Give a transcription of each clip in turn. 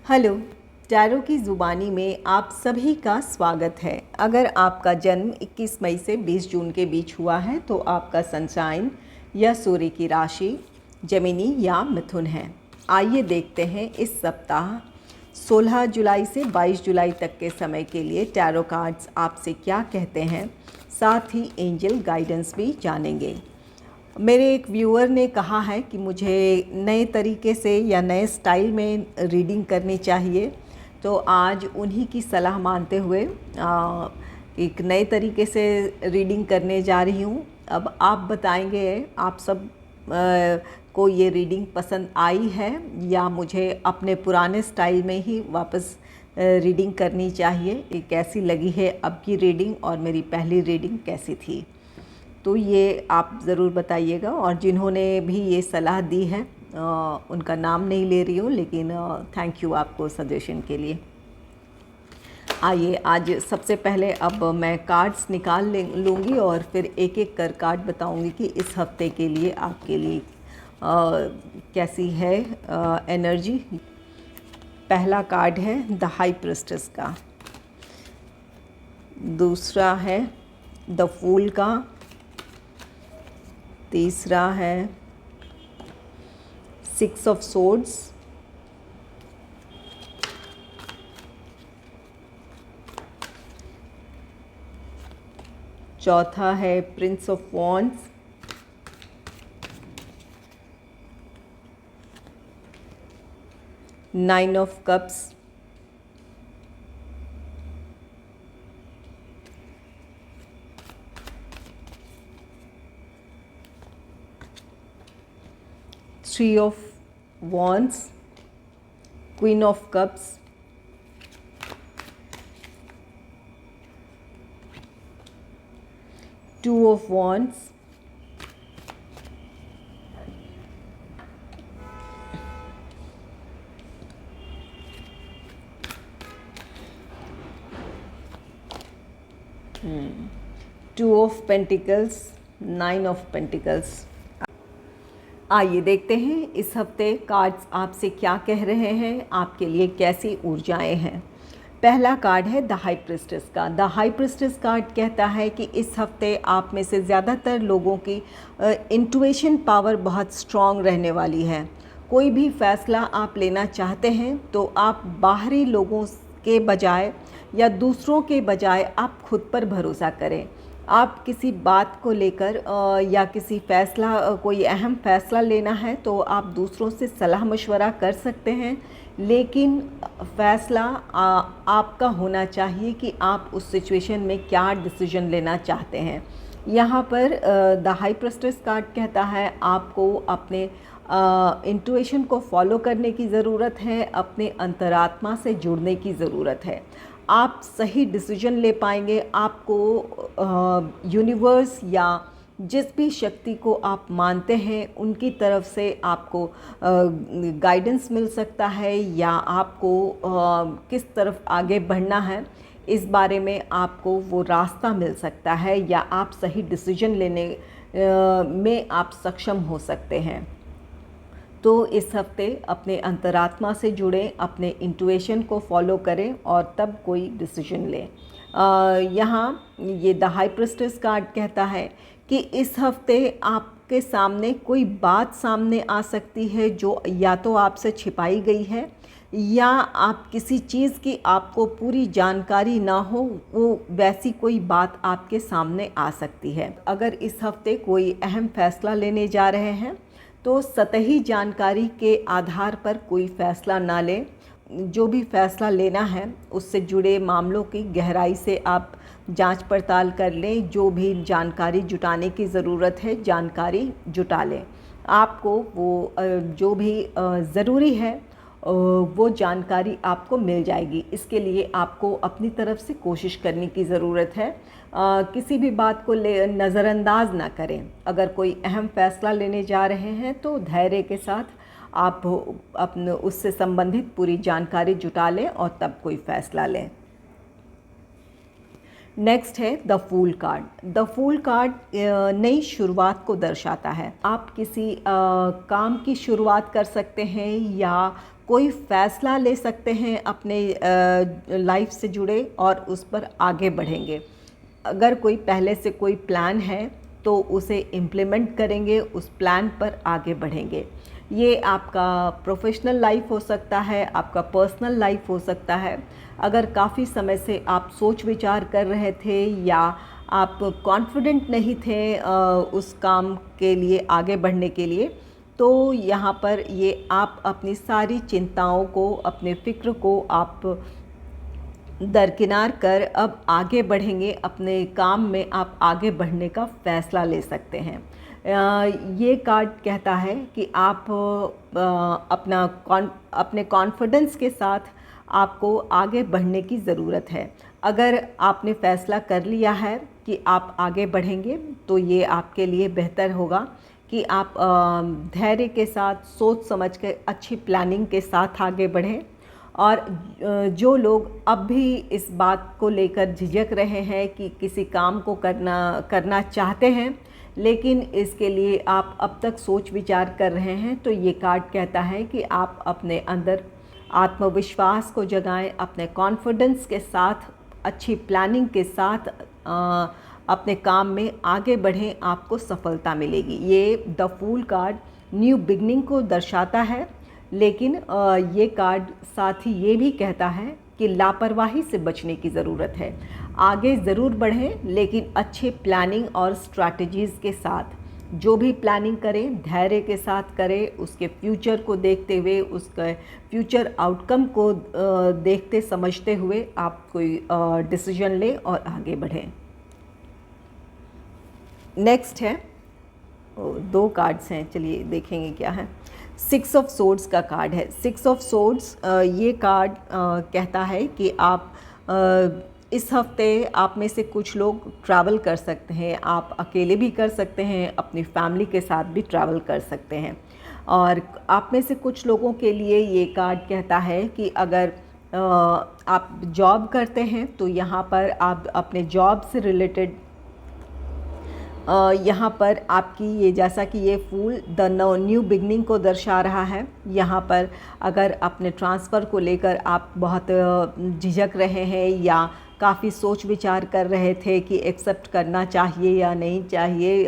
Hello, tarot की ज़ुबानी में आप सभी का स्वागत है। अगर आपका जन्म 21 मई से 20 जून के बीच हुआ है तो आपका सनशाइन या सूर्य की राशि जेमिनी या मिथुन है। आइए देखते हैं इस सप्ताह 16 जुलाई से 22 जुलाई तक के समय के लिए टैरो कार्ड्स आपसे क्या कहते हैं, साथ ही एंजल गाइडेंस भी जानेंगे। मेरे एक व्यूअर ने कहा है कि मुझे नए तरीके से या नए स्टाइल में रीडिंग करनी चाहिए, तो आज उन्हीं की सलाह मानते हुए एक नए तरीके से रीडिंग करने जा रही हूँ। अब आप बताएंगे आप सब को ये रीडिंग पसंद आई है या मुझे अपने पुराने स्टाइल में ही वापस रीडिंग करनी चाहिए। ये कैसी लगी है अब की रीडिंग और मेरी पहली रीडिंग कैसी थी, तो ये आप ज़रूर बताइएगा। और जिन्होंने भी ये सलाह दी है उनका नाम नहीं ले रही हूँ, लेकिन थैंक यू आपको सजेशन के लिए। आइए आज सबसे पहले अब मैं कार्ड्स निकाल लूँगी और फिर एक एक कर कार्ड बताऊँगी कि इस हफ्ते के लिए आपके लिए कैसी है एनर्जी। पहला कार्ड है द हाई प्रिस्टेस का, दूसरा है द फूल का, तीसरा है 6 ऑफ सोर्ड्स, चौथा है Prince of wands, nine of cups, three of wands, queen of cups, two of wands, two of pentacles, nine of pentacles. आइए देखते हैं इस हफ्ते कार्ड्स आपसे क्या कह रहे हैं, आपके लिए कैसी ऊर्जाएं हैं। पहला कार्ड है द हाई प्रिस्टेस का। द हाई प्रिस्टेस कार्ड कहता है कि इस हफ्ते आप में से ज़्यादातर लोगों की इंट्यूशन पावर बहुत स्ट्रॉन्ग रहने वाली है। कोई भी फ़ैसला आप लेना चाहते हैं तो आप बाहरी लोगों के बजाय या दूसरों के बजाय आप खुद पर भरोसा करें। आप किसी बात को लेकर या किसी कोई अहम फ़ैसला लेना है तो आप दूसरों से सलाह मशवरा कर सकते हैं, लेकिन फ़ैसला आपका होना चाहिए कि आप उस सिचुएशन में क्या डिसीजन लेना चाहते हैं। यहाँ पर द हाई प्रिस्टेस कार्ड कहता है आपको अपने इंट्यूशन को फॉलो करने की ज़रूरत है, अपने अंतरात्मा से जुड़ने की ज़रूरत है। आप सही डिसीजन ले पाएंगे। आपको यूनिवर्स या जिस भी शक्ति को आप मानते हैं उनकी तरफ से आपको गाइडेंस मिल सकता है, या आपको किस तरफ आगे बढ़ना है इस बारे में आपको वो रास्ता मिल सकता है, या आप सही डिसीजन लेने में आप सक्षम हो सकते हैं। तो इस हफ्ते अपने अंतरात्मा से जुड़ें, अपने इंट्यूशन को फॉलो करें और तब कोई डिसीजन लें। यहाँ ये द हाई प्रिस्टेस कार्ड कहता है कि इस हफ्ते आपके सामने कोई बात सामने आ सकती है जो या तो आपसे छिपाई गई है, या आप किसी चीज़ की आपको पूरी जानकारी ना हो, वो वैसी कोई बात आपके सामने आ सकती है। अगर इस हफ्ते कोई अहम फ़ैसला लेने जा रहे हैं तो सतही जानकारी के आधार पर कोई फ़ैसला ना लें। जो भी फ़ैसला लेना है उससे जुड़े मामलों की गहराई से आप जांच पड़ताल कर लें। जो भी जानकारी जुटाने की ज़रूरत है जानकारी जुटा लें। आपको वो जो भी ज़रूरी है वो जानकारी आपको मिल जाएगी। इसके लिए आपको अपनी तरफ से कोशिश करने की ज़रूरत है। किसी भी बात को नज़रअंदाज ना करें। अगर कोई अहम फ़ैसला लेने जा रहे हैं तो धैर्य के साथ आप अपने उससे संबंधित पूरी जानकारी जुटा लें और तब कोई फ़ैसला लें। नेक्स्ट है the fool card. The fool card नई शुरुआत को दर्शाता है। आप किसी काम की शुरुआत कर सकते हैं या कोई फ़ैसला ले सकते हैं अपने लाइफ से जुड़े और उस पर आगे बढ़ेंगे। अगर कोई पहले से कोई प्लान है तो उसे इम्प्लीमेंट करेंगे, उस प्लान पर आगे बढ़ेंगे। ये आपका प्रोफेशनल लाइफ हो सकता है, आपका पर्सनल लाइफ हो सकता है। अगर काफ़ी समय से आप सोच विचार कर रहे थे या आप कॉन्फिडेंट नहीं थे उस काम के लिए आगे बढ़ने के लिए, तो यहाँ पर ये आप अपनी सारी चिंताओं को, अपने फ़िक्र को आप दरकिनार कर अब आगे बढ़ेंगे। अपने काम में आप आगे बढ़ने का फ़ैसला ले सकते हैं। ये कार्ड कहता है कि आप अपने कॉन्फिडेंस के साथ आपको आगे बढ़ने की ज़रूरत है। अगर आपने फ़ैसला कर लिया है कि आप आगे बढ़ेंगे तो ये आपके लिए बेहतर होगा कि आप धैर्य के साथ, सोच समझ के, अच्छी प्लानिंग के साथ आगे बढ़ें। और जो लोग अब भी इस बात को लेकर झिझक रहे हैं कि किसी काम को करना चाहते हैं लेकिन इसके लिए आप अब तक सोच विचार कर रहे हैं, तो ये कार्ड कहता है कि आप अपने अंदर आत्मविश्वास को जगाएं, अपने कॉन्फिडेंस के साथ, अच्छी प्लानिंग के साथ अपने काम में आगे बढ़ें, आपको सफलता मिलेगी। ये the fool card new beginning को दर्शाता है, लेकिन ये कार्ड साथ ही ये भी कहता है कि लापरवाही से बचने की ज़रूरत है। आगे ज़रूर बढ़ें लेकिन अच्छे प्लानिंग और स्ट्रैटेजीज़ के साथ। जो भी प्लानिंग करें धैर्य के साथ करें, उसके फ्यूचर को देखते हुए, उसके फ्यूचर आउटकम को देखते समझते हुए आप कोई डिसीजन लें और आगे बढ़ें। नेक्स्ट है, 2 कार्ड्स हैं, चलिए देखेंगे क्या है। 6 ऑफ सोर्ड्स का कार्ड है। 6 ऑफ सोर्ड्स ये कार्ड कहता है कि आप इस हफ्ते आप में से कुछ लोग ट्रैवल कर सकते हैं। आप अकेले भी कर सकते हैं, अपनी फैमिली के साथ भी ट्रैवल कर सकते हैं। और आप में से कुछ लोगों के लिए ये कार्ड कहता है कि अगर आप जॉब करते हैं तो यहाँ पर आप अपने जॉब से रिलेटेड यहाँ पर आपकी ये, जैसा कि ये फूल द न्यू बिगनिंग को दर्शा रहा है, यहाँ पर अगर अपने ट्रांसफ़र को लेकर आप बहुत झिझक रहे हैं या काफ़ी सोच विचार कर रहे थे कि एक्सेप्ट करना चाहिए या नहीं चाहिए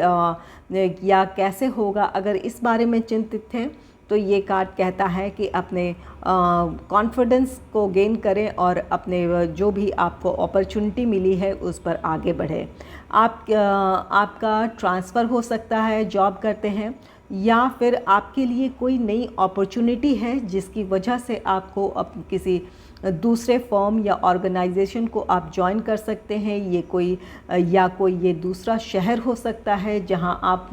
या कैसे होगा, अगर इस बारे में चिंतित हैं तो ये कार्ड कहता है कि अपने कॉन्फिडेंस को गेन करें और अपने जो भी आपको अपॉर्चुनिटी मिली है उस पर आगे बढ़ें। आपका ट्रांसफ़र हो सकता है, जॉब करते हैं, या फिर आपके लिए कोई नई अपॉर्चुनिटी है जिसकी वजह से आपको किसी दूसरे फर्म या ऑर्गेनाइजेशन को आप ज्वाइन कर सकते हैं। ये कोई ये दूसरा शहर हो सकता है जहां आप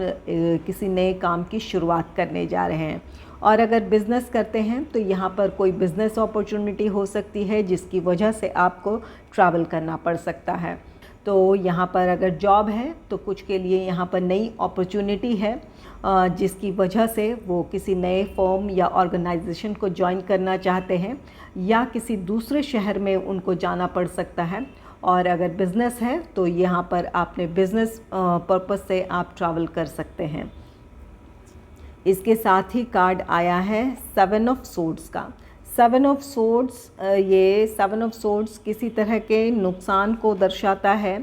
किसी नए काम की शुरुआत करने जा रहे हैं। और अगर बिज़नेस करते हैं तो यहाँ पर कोई बिज़नेस अपॉर्चुनिटी हो सकती है जिसकी वजह से आपको ट्रैवल करना पड़ सकता है। तो यहाँ पर अगर जॉब है तो कुछ के लिए यहाँ पर नई अपॉर्चुनिटी है जिसकी वजह से वो किसी नए फर्म या ऑर्गेनाइजेशन को ज्वाइन करना चाहते हैं या किसी दूसरे शहर में उनको जाना पड़ सकता है। और अगर बिज़नेस है तो यहाँ पर आपने बिज़नेस पर्पस से आप ट्रैवल कर सकते हैं। इसके साथ ही कार्ड आया है 7 ऑफ सोर्ड्स का। 7 ऑफ सोर्ड्स, ये 7 ऑफ सोर्ड्स किसी तरह के नुकसान को दर्शाता है,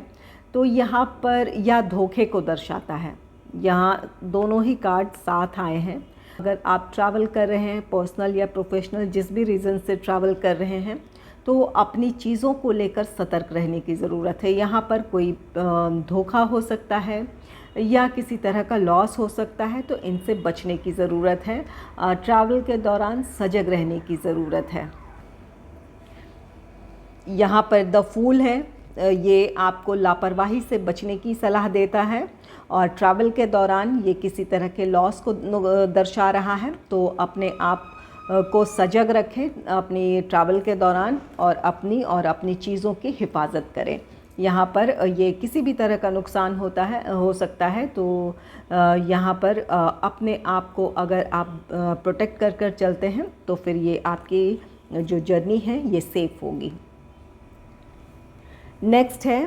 तो यहाँ पर या धोखे को दर्शाता है। यहाँ दोनों ही कार्ड साथ आए हैं। अगर आप ट्रैवल कर रहे हैं, पर्सनल या प्रोफेशनल, जिस भी रीज़न से ट्रैवल कर रहे हैं, तो अपनी चीज़ों को लेकर सतर्क रहने की ज़रूरत है। यहाँ पर कोई धोखा हो सकता है या किसी तरह का लॉस हो सकता है, तो इनसे बचने की ज़रूरत है। ट्रैवल के दौरान सजग रहने की ज़रूरत है। यहाँ पर द फूल है, ये आपको लापरवाही से बचने की सलाह देता है और ट्रैवल के दौरान ये किसी तरह के लॉस को दर्शा रहा है। तो अपने आप को सजग रखें अपनी ट्रैवल के दौरान और अपनी चीज़ों की हिफाजत करें। यहाँ पर ये किसी भी तरह का नुकसान हो सकता है, तो यहाँ पर अपने आप को अगर आप प्रोटेक्ट कर चलते हैं तो फिर ये आपकी जो जर्नी है ये सेफ़ होगी। नेक्स्ट है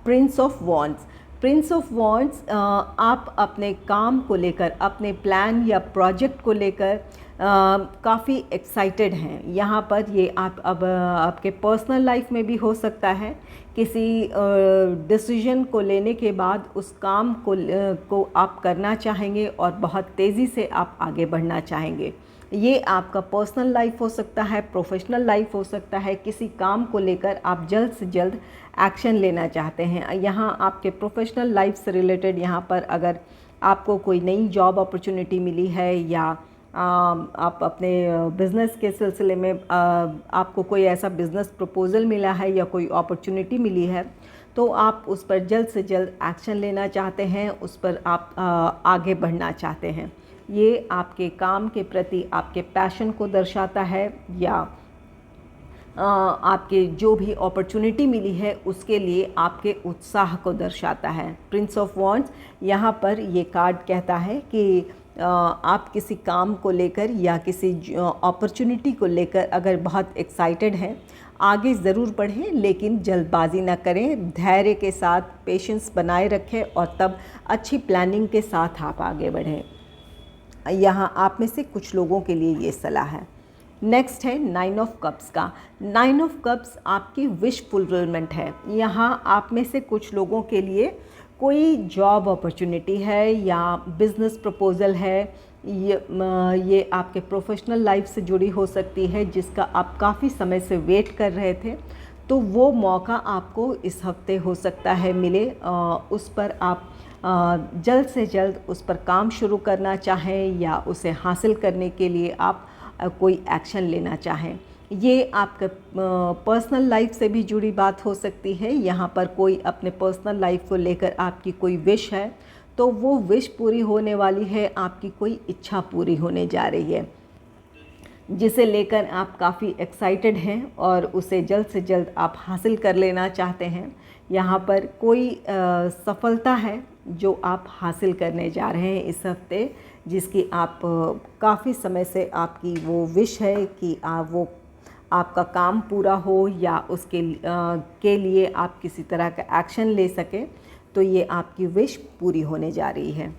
Prince of wands. Prince of wands, आप अपने काम को लेकर, अपने प्लान या प्रोजेक्ट को लेकर काफ़ी एक्साइटेड हैं। यहाँ पर ये आप अब आपके पर्सनल लाइफ में भी हो सकता है, किसी डिसीजन को लेने के बाद उस काम को आप करना चाहेंगे और बहुत तेज़ी से आप आगे बढ़ना चाहेंगे। ये आपका पर्सनल लाइफ हो सकता है, प्रोफेशनल लाइफ हो सकता है। किसी काम को लेकर आप जल्द से जल्द एक्शन लेना चाहते हैं। यहाँ आपके प्रोफेशनल लाइफ से रिलेटेड, यहाँ पर अगर आपको कोई नई जॉब अपॉर्चुनिटी मिली है या आप अपने बिज़नेस के सिलसिले में आपको कोई ऐसा बिज़नेस प्रपोज़ल मिला है या कोई अपॉर्चुनिटी मिली है, तो आप उस पर जल्द से जल्द एक्शन लेना चाहते हैं, उस पर आप आगे बढ़ना चाहते हैं। ये आपके काम के प्रति आपके पैशन को दर्शाता है या आपके जो भी अपॉर्चुनिटी मिली है उसके लिए आपके उत्साह को दर्शाता है। प्रिंस ऑफ वॉन्ड्स, यहाँ पर ये कार्ड कहता है कि आप किसी काम को लेकर या किसी अपॉर्चुनिटी को लेकर अगर बहुत एक्साइटेड हैं, आगे ज़रूर बढ़ें, लेकिन जल्दबाजी ना करें, धैर्य के साथ पेशेंस बनाए रखें और तब अच्छी प्लानिंग के साथ आप आगे बढ़ें। यहाँ आप में से कुछ लोगों के लिए ये सलाह है। नेक्स्ट है 9 ऑफ कप्स का। 9 ऑफ कप्स आपकी विश फुलफिलमेंट है। यहाँ आप में से कुछ लोगों के लिए कोई जॉब अपॉर्चुनिटी है या बिज़नेस प्रपोज़ल है, ये आपके प्रोफेशनल लाइफ से जुड़ी हो सकती है जिसका आप काफ़ी समय से वेट कर रहे थे, तो वो मौका आपको इस हफ्ते हो सकता है मिले। उस पर आप जल्द से जल्द उस पर काम शुरू करना चाहें या उसे हासिल करने के लिए आप कोई एक्शन लेना चाहें। ये आपके पर्सनल लाइफ से भी जुड़ी बात हो सकती है। यहाँ पर कोई अपने पर्सनल लाइफ को लेकर आपकी कोई विश है, तो वो विश पूरी होने वाली है, आपकी कोई इच्छा पूरी होने जा रही है जिसे लेकर आप काफ़ी एक्साइटेड हैं और उसे जल्द से जल्द आप हासिल कर लेना चाहते हैं। यहाँ पर कोई सफलता है जो आप हासिल करने जा रहे हैं इस हफ्ते, जिसकी आप काफ़ी समय से आपकी वो विश है कि वो आपका काम पूरा हो या उसके के लिए आप किसी तरह का एक्शन ले सकें, तो ये आपकी विश पूरी होने जा रही है।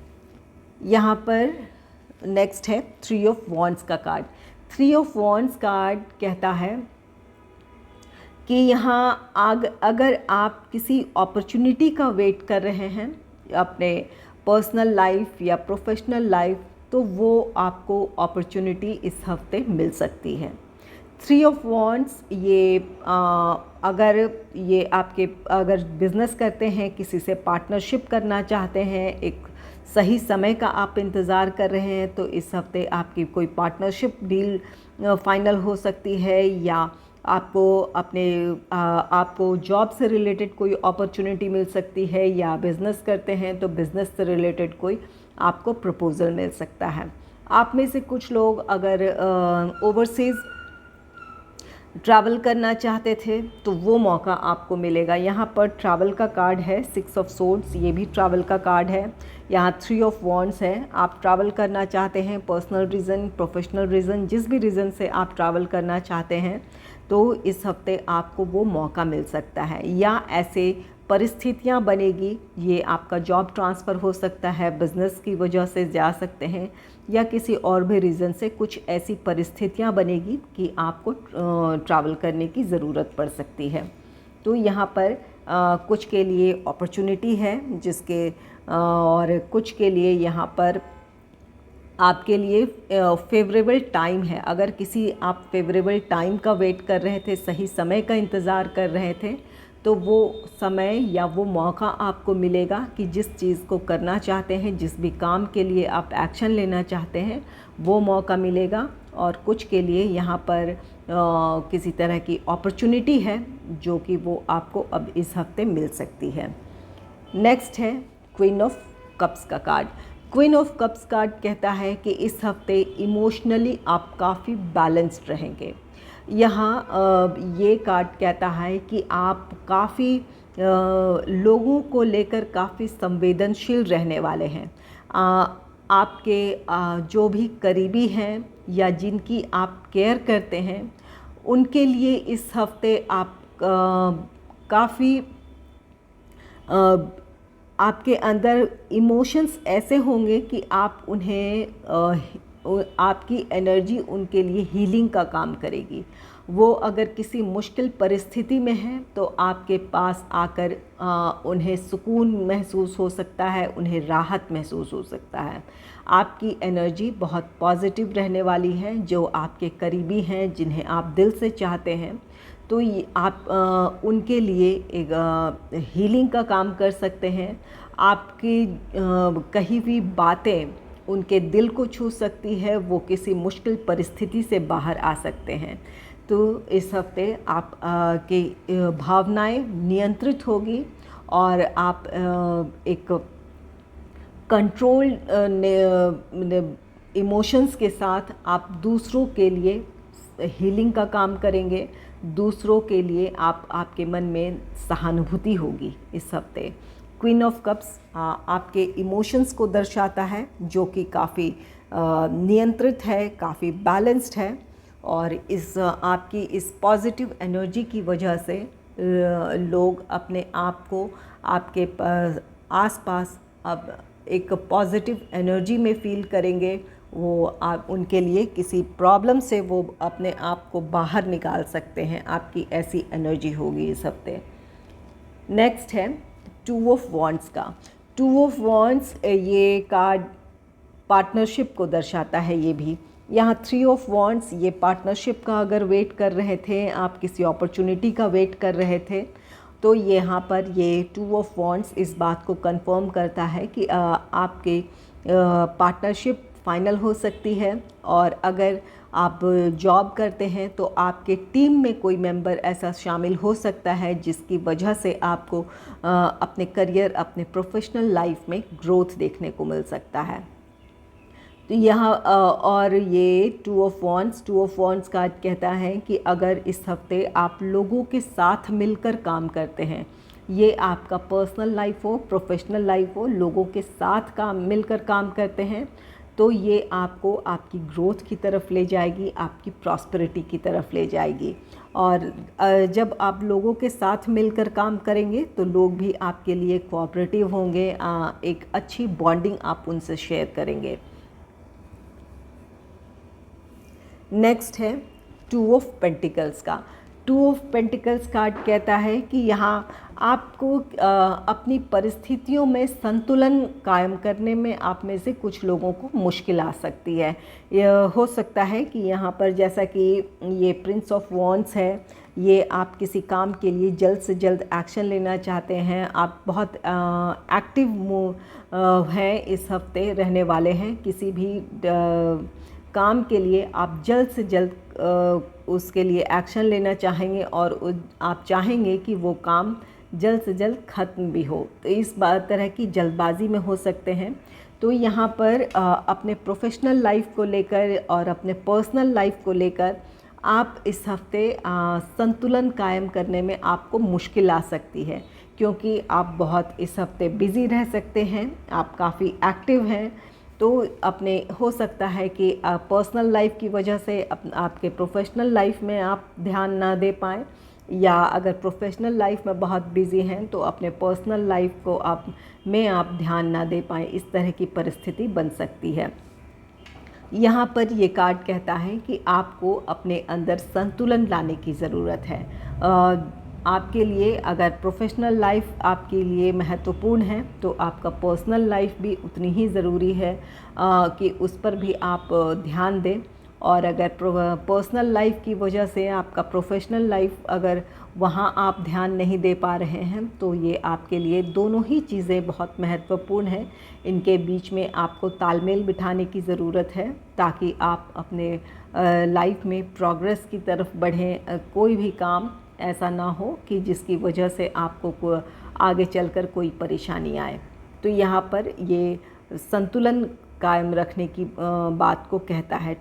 यहाँ पर नेक्स्ट है 3 ऑफ वॉन्ड्स का कार्ड। 3 ऑफ वॉन्ड्स कार्ड कहता है कि यहाँ अगर आप किसी अपॉर्चुनिटी का वेट कर रहे हैं अपने पर्सनल लाइफ या प्रोफेशनल लाइफ, तो वो आपको अपॉर्चुनिटी इस हफ्ते मिल सकती है। 3 ऑफ वॉन्ड्स ये अगर बिज़नेस करते हैं, किसी से पार्टनरशिप करना चाहते हैं, एक सही समय का आप इंतज़ार कर रहे हैं, तो इस हफ्ते आपकी कोई पार्टनरशिप डील फाइनल हो सकती है या आपको जॉब से रिलेटेड कोई अपॉर्चुनिटी मिल सकती है या बिज़नेस करते हैं तो बिज़नेस से रिलेटेड कोई आपको प्रपोज़ल मिल सकता है। आप में से कुछ लोग अगर ओवरसीज़ ट्रैवल करना चाहते थे तो वो मौका आपको मिलेगा। यहाँ पर ट्रैवल का कार्ड है 6 ऑफ सोर्ड्स, ये भी ट्रैवल का कार्ड है। यहाँ 3 ऑफ वॉन्ड्स है। आप ट्रैवल करना चाहते हैं, पर्सनल रीज़न, प्रोफेशनल रीज़न, जिस भी रीज़न से आप ट्रैवल करना चाहते हैं, तो इस हफ्ते आपको वो मौका मिल सकता है या ऐसे परिस्थितियाँ बनेगी। ये आपका जॉब ट्रांसफ़र हो सकता है, बिज़नेस की वजह से जा सकते हैं या किसी और भी रीज़न से कुछ ऐसी परिस्थितियाँ बनेगी कि आपको ट्रैवल करने की ज़रूरत पड़ सकती है। तो यहाँ पर कुछ के लिए अपॉर्चुनिटी है और कुछ के लिए यहाँ पर आपके लिए फेवरेबल टाइम है। अगर किसी आप फेवरेबल टाइम का वेट कर रहे थे, सही समय का इंतज़ार कर रहे थे, तो वो समय या वो मौका आपको मिलेगा कि जिस चीज़ को करना चाहते हैं, जिस भी काम के लिए आप एक्शन लेना चाहते हैं, वो मौका मिलेगा। और कुछ के लिए यहाँ पर किसी तरह की अपॉर्चुनिटी है जो कि वो आपको अब इस हफ्ते मिल सकती है। नेक्स्ट है क्वीन ऑफ कप्स का card. Queen of cups card कहता है कि इस हफ्ते इमोशनली आप काफ़ी बैलेंस्ड रहेंगे। यहाँ ये कार्ड कहता है कि आप काफ़ी लोगों को लेकर काफ़ी संवेदनशील रहने वाले हैं। आपके जो भी करीबी हैं या जिनकी आप केयर करते हैं, उनके लिए इस हफ्ते आप काफ़ी आपके अंदर इमोशंस ऐसे होंगे कि आप उन्हें आपकी एनर्जी उनके लिए हीलिंग का काम करेगी। वो अगर किसी मुश्किल परिस्थिति में हैं तो आपके पास आकर उन्हें सुकून महसूस हो सकता है, उन्हें राहत महसूस हो सकता है। आपकी एनर्जी बहुत पॉजिटिव रहने वाली है। जो आपके करीबी हैं, जिन्हें आप दिल से चाहते हैं, तो ये आप उनके लिए एक हीलिंग का काम कर सकते हैं। आपकी कही हुई बातें उनके दिल को छू सकती है, वो किसी मुश्किल परिस्थिति से बाहर आ सकते हैं। तो इस हफ्ते आप की भावनाएं नियंत्रित होगी और आप एक कंट्रोल इमोशंस के साथ आप दूसरों के लिए हीलिंग का काम करेंगे। दूसरों के लिए आपके मन में सहानुभूति होगी इस हफ्ते। क्वीन ऑफ कप्स आपके इमोशंस को दर्शाता है, जो कि काफ़ी नियंत्रित है, काफ़ी बैलेंस्ड है। और इस आपकी इस पॉजिटिव एनर्जी की वजह से लोग अपने आप को आपके आसपास अब एक पॉजिटिव एनर्जी में फील करेंगे। वो आप उनके लिए किसी प्रॉब्लम से वो अपने आप को बाहर निकाल सकते हैं। आपकी ऐसी एनर्जी होगी इस हफ्ते। नेक्स्ट है टू ऑफ वॉन्ड्स का। टू ऑफ वॉन्ड्स ये कार्ड पार्टनरशिप को दर्शाता है। ये भी यहाँ थ्री ऑफ वॉन्ड्स, ये पार्टनरशिप का अगर वेट कर रहे थे, आप किसी अपॉर्चुनिटी का वेट कर रहे थे, तो यहाँ पर ये टू ऑफ वॉन्ड्स इस बात को कंफर्म करता है कि आपके पार्टनरशिप फाइनल हो सकती है। और अगर आप जॉब करते हैं तो आपके टीम में कोई मेंबर ऐसा शामिल हो सकता है जिसकी वजह से आपको अपने करियर, अपने प्रोफेशनल लाइफ में ग्रोथ देखने को मिल सकता है। तो यहाँ और ये टू ऑफ वॉन्ड्स कार्ड कहता है कि अगर इस हफ्ते आप लोगों के साथ मिलकर काम करते हैं, ये आपका पर्सनल लाइफ हो, प्रोफेशनल लाइफ हो, लोगों के साथ मिलकर काम करते हैं, तो ये आपको आपकी ग्रोथ की तरफ ले जाएगी, आपकी प्रॉस्पेरिटी की तरफ ले जाएगी। और जब आप लोगों के साथ मिलकर काम करेंगे तो लोग भी आपके लिए कोऑपरेटिव होंगे, एक अच्छी बॉन्डिंग आप उनसे शेयर करेंगे। नेक्स्ट है टू ऑफ पेंटिकल्स का। टू ऑफ पेंटिकल्स कार्ड कहता है कि यहाँ आपको अपनी परिस्थितियों में संतुलन कायम करने में आप में से कुछ लोगों को मुश्किल आ सकती है। यह हो सकता है कि यहाँ पर जैसा कि ये प्रिंस ऑफ वॉन्ड्स है, ये आप किसी काम के लिए जल्द से जल्द एक्शन लेना चाहते हैं। आप बहुत एक्टिव हैं इस हफ्ते रहने वाले हैं। किसी भी काम के लिए आप जल्द से जल्द उसके लिए एक्शन लेना चाहेंगे और आप चाहेंगे कि वो काम जल्द से जल्द ख़त्म भी हो। तो इस तरह की जल्दबाजी में हो सकते हैं। तो यहाँ पर अपने प्रोफेशनल लाइफ को लेकर और अपने पर्सनल लाइफ को लेकर आप इस हफ्ते संतुलन कायम करने में आपको मुश्किल आ सकती है, क्योंकि आप बहुत इस हफ्ते बिज़ी रह सकते हैं, आप काफ़ी एक्टिव हैं। तो अपने हो सकता है कि पर्सनल लाइफ की वजह से आपके प्रोफेशनल लाइफ में आप ध्यान ना दे पाएँ, या अगर प्रोफेशनल लाइफ में बहुत बिज़ी हैं तो अपने पर्सनल लाइफ को आप ध्यान ना दे पाएँ। इस तरह की परिस्थिति बन सकती है। यहाँ पर ये कार्ड कहता है कि आपको अपने अंदर संतुलन लाने की ज़रूरत है। आपके लिए अगर प्रोफेशनल लाइफ आपके लिए महत्वपूर्ण है तो आपका पर्सनल लाइफ भी उतनी ही ज़रूरी है कि उस पर भी आप ध्यान दें। और अगर पर्सनल लाइफ की वजह से आपका प्रोफेशनल लाइफ अगर वहाँ आप ध्यान नहीं दे पा रहे हैं तो ये आपके लिए दोनों ही चीज़ें बहुत महत्वपूर्ण हैं। इनके बीच में आपको तालमेल बिठाने की ज़रूरत है ताकि आप अपने लाइफ में प्रोग्रेस की तरफ बढ़ें। कोई भी काम ऐसा ना हो कि जिसकी वजह से आपको आगे चलकर कोई परेशानी आए। तो यहाँ पर ये संतुलन कायम रखने की बात को कहता है।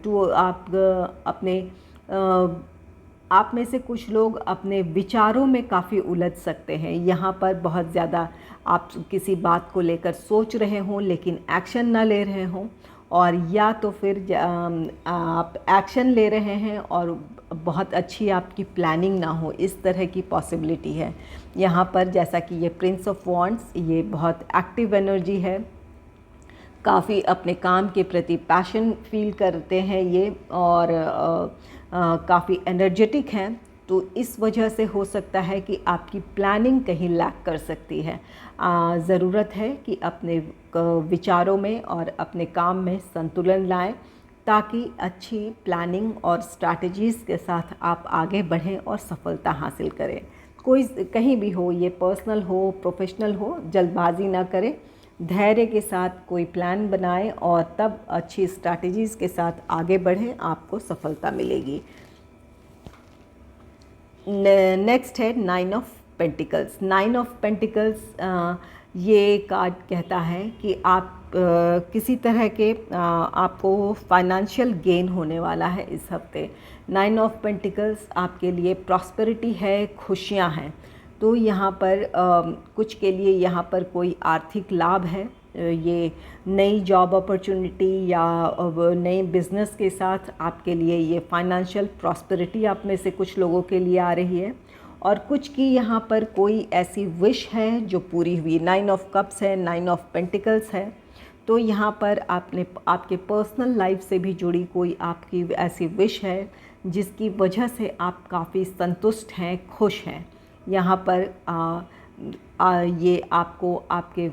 आप में से कुछ लोग अपने विचारों में काफ़ी उलझ सकते हैं। यहाँ पर बहुत ज़्यादा आप किसी बात को लेकर सोच रहे हों लेकिन एक्शन ना ले रहे हों, और या तो फिर आप एक्शन ले रहे हैं और बहुत अच्छी आपकी प्लानिंग ना हो, इस तरह की पॉसिबिलिटी है यहाँ पर। जैसा कि ये प्रिंस ऑफ वॉन्ड्स, ये बहुत एक्टिव एनर्जी है, काफ़ी अपने काम के प्रति पैशन फील करते हैं ये, और काफ़ी एनर्जेटिक हैं। तो इस वजह से हो सकता है कि आपकी प्लानिंग कहीं लैक कर सकती है। ज़रूरत है कि अपने विचारों में और अपने काम में संतुलन लाएं, ताकि अच्छी प्लानिंग और स्ट्रैटेजीज़ के साथ आप आगे बढ़ें और सफलता हासिल करें। कोई कहीं भी हो, ये पर्सनल हो, प्रोफेशनल हो, जल्दबाजी ना करें, धैर्य के साथ कोई प्लान बनाएं और तब अच्छी स्ट्रैटेजीज़ के साथ आगे बढ़ें, आपको सफलता मिलेगी। नेक्स्ट है 9 ऑफ पेंटिकल्स। 9 ऑफ पेंटिकल्स ये कार्ड कहता है कि आप किसी तरह के आपको फाइनेंशियल गेन होने वाला है इस हफ्ते। 9 ऑफ पेंटिकल्स आपके लिए प्रॉस्पेरिटी है, खुशियां हैं। तो यहाँ पर कुछ के लिए यहाँ पर कोई आर्थिक लाभ है, ये नई जॉब अपॉर्चुनिटी या नए बिज़नेस के साथ आपके लिए ये फाइनेंशियल प्रॉस्पेरिटी आप में से कुछ लोगों के लिए आ रही है। और कुछ की यहाँ पर कोई ऐसी विश है जो पूरी हुई। 9 ऑफ कप्स है, 9 ऑफ पेंटिकल्स है। तो यहाँ पर आपके पर्सनल लाइफ से भी जुड़ी कोई आपकी ऐसी विश है जिसकी वजह से आप काफ़ी संतुष्ट हैं, खुश हैं। यहाँ पर ये आपको आपके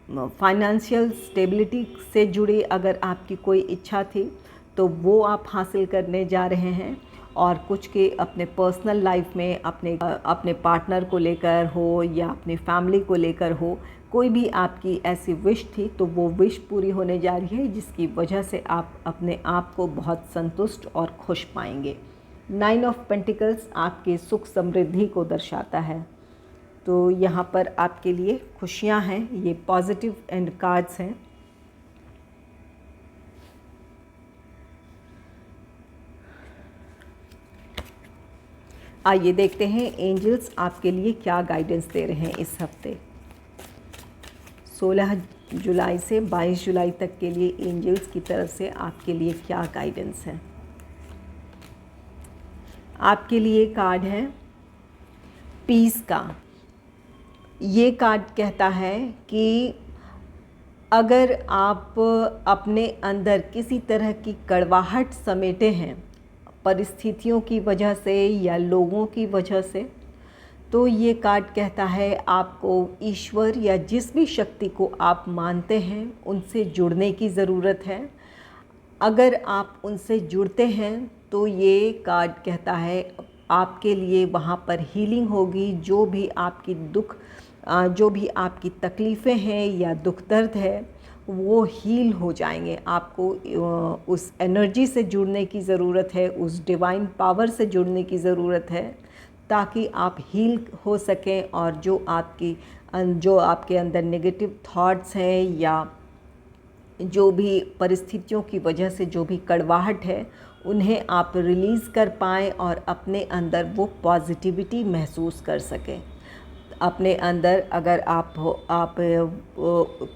फाइनेंशियल स्टेबिलिटी से जुड़ी अगर आपकी कोई इच्छा थी तो वो आप हासिल करने जा रहे हैं। और कुछ के अपने पर्सनल लाइफ में अपने पार्टनर को लेकर हो या अपनी फैमिली को लेकर हो, कोई भी आपकी ऐसी विश थी तो वो विश पूरी होने जा रही है, जिसकी वजह से आप अपने आप को बहुत संतुष्ट और खुश पाएंगे। 9 ऑफ पेंटिकल्स आपके सुख समृद्धि को दर्शाता है। तो यहाँ पर आपके लिए खुशियाँ हैं, ये पॉजिटिव एंड कार्ड्स हैं। आइए देखते हैं एंजल्स आपके लिए क्या गाइडेंस दे रहे हैं इस हफ्ते। 16 जुलाई से 22 जुलाई तक के लिए एंजल्स की तरफ से आपके लिए क्या गाइडेंस है। आपके लिए कार्ड है पीस का। ये कार्ड कहता है कि अगर आप अपने अंदर किसी तरह की कड़वाहट समेटे हैं परिस्थितियों की वजह से या लोगों की वजह से, तो ये कार्ड कहता है आपको ईश्वर या जिस भी शक्ति को आप मानते हैं उनसे जुड़ने की ज़रूरत है। अगर आप उनसे जुड़ते हैं तो ये कार्ड कहता है आपके लिए वहाँ पर हीलिंग होगी। जो भी आपकी तकलीफ़ें हैं या दुख दर्द है वो हील हो जाएंगे। आपको उस एनर्जी से जुड़ने की ज़रूरत है, उस डिवाइन पावर से जुड़ने की ज़रूरत है, ताकि आप हील हो सकें। और जो आपके अंदर नेगेटिव थॉट्स हैं या जो भी परिस्थितियों की वजह से जो भी कड़वाहट है, उन्हें आप रिलीज़ कर पाएँ और अपने अंदर वो पॉजिटिविटी महसूस कर सकें। अपने अंदर अगर आप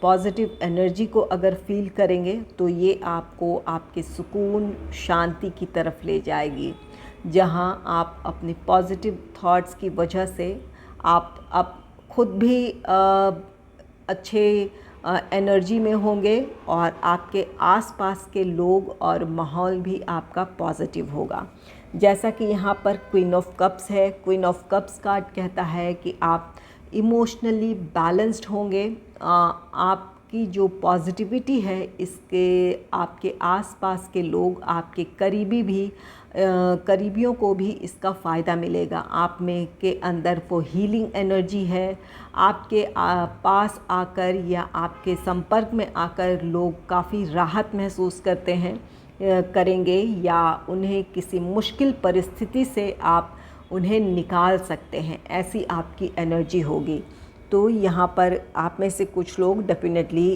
पॉजिटिव एनर्जी को अगर फील करेंगे तो ये आपको आपके सुकून, शांति की तरफ ले जाएगी, जहां आप अपनी पॉजिटिव थॉट्स की वजह से आप खुद भी अच्छे एनर्जी में होंगे और आपके आसपास के लोग और माहौल भी आपका पॉजिटिव होगा। जैसा कि यहाँ पर क्वीन ऑफ कप्स है। क्वीन ऑफ कप्स कार्ड कहता है कि आप इमोशनली बैलेंस्ड होंगे। आपकी जो पॉजिटिविटी है इसके आपके आसपास के लोग, आपके करीबियों को भी इसका फ़ायदा मिलेगा। आप में के अंदर वो हीलिंग एनर्जी है। आपके पास आकर या आपके संपर्क में आकर लोग काफ़ी राहत महसूस करेंगे या उन्हें किसी मुश्किल परिस्थिति से आप उन्हें निकाल सकते हैं, ऐसी आपकी एनर्जी होगी। तो यहाँ पर आप में से कुछ लोग डेफिनेटली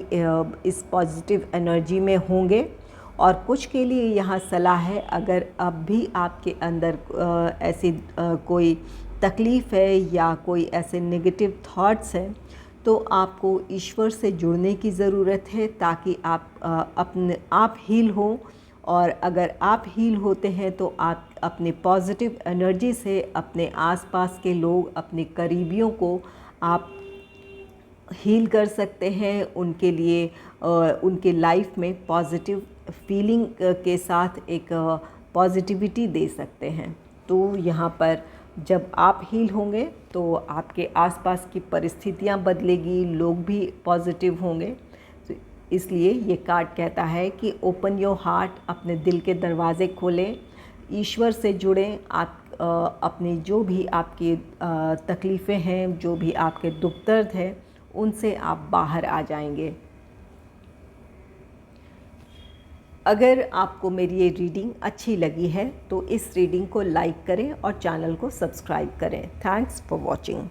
इस पॉजिटिव एनर्जी में होंगे। और कुछ के लिए यहाँ सलाह है, अगर अब भी आपके अंदर ऐसी कोई तकलीफ़ है या कोई ऐसे नेगेटिव थॉट्स हैं, तो आपको ईश्वर से जुड़ने की ज़रूरत है ताकि आप हील हो। और अगर आप हील होते हैं तो आप अपने पॉजिटिव एनर्जी से अपने आसपास के लोग, अपने करीबियों को आप हील कर सकते हैं। उनके लिए उनके लाइफ में पॉजिटिव फीलिंग के साथ एक पॉजिटिविटी दे सकते हैं। तो यहाँ पर जब आप हील होंगे तो आपके आसपास की परिस्थितियाँ बदलेगी, लोग भी पॉजिटिव होंगे। तो इसलिए ये कार्ड कहता है कि ओपन योर हार्ट, अपने दिल के दरवाज़े खोलें, ईश्वर से जुड़ें। आप अपनी जो भी आपकी तकलीफ़ें हैं, जो भी आपके दुख दर्द हैं, उनसे आप बाहर आ जाएंगे। अगर आपको मेरी ये रीडिंग अच्छी लगी है तो इस रीडिंग को लाइक करें और चैनल को सब्सक्राइब करें। Thanks for watching.